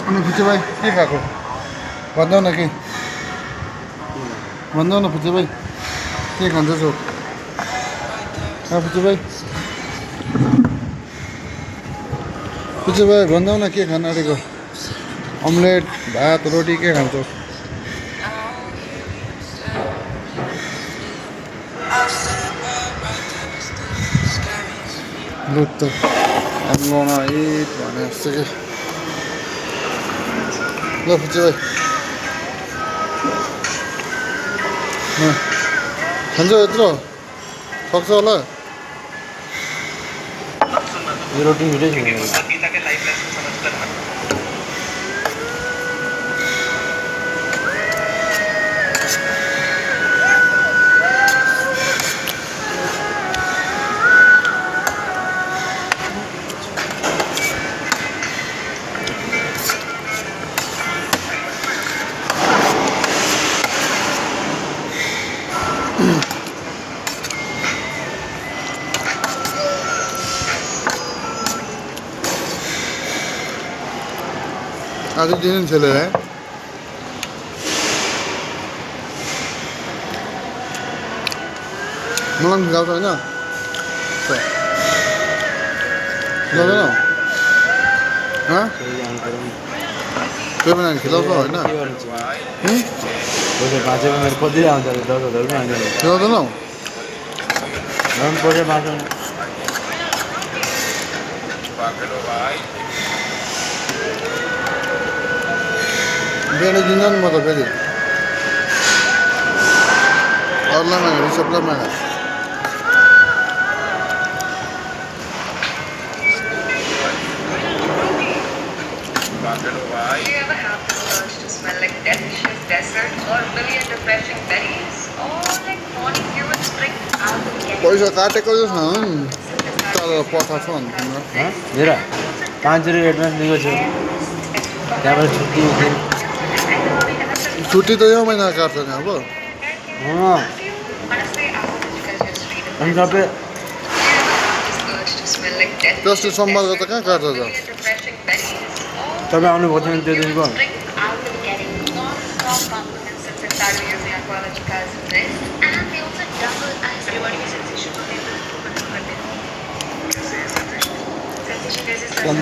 अनि फुच्चे भाइ के खाएको भन्दाउ न के भन्दाउ न फुच्चे भाइ के खान्छस् हो फुच्चे भाइ फुच्चे भाइ भन्दाउ न के खान आँटेको अम्लेट भात रोटी के खान्छस् लु त आम्लोमा इट भने जस्तो के ल फुच्चे भाइ खान्छ यत्रो सक्छ होला यो रोटी मिठै छ आज दिन चले है मलाई खिलाउँछ होइन खिलाउँदैन त्यो पनि खिलाउँछ होइन कति आउँछ 10,000 पनि आउँदैन खिलाउँदैनौ पैसा बाँच्छ बिहान दिँदा नि म त फेरि अरूलाई माग रिसपलाई माग पैसा काटेको छ तर पठाएको छ नि तिम्रो हेर 5 रुपियाँ एडभान्स दिएको छु त्यहाँबाट छुट्टी छुट्टी त यो महिना काट्छ नि अब अनि सबै त्यस्तो सोमबारको त कहाँ काट्छ त तपाईँ आउनुभएको छैन त्यो दिनको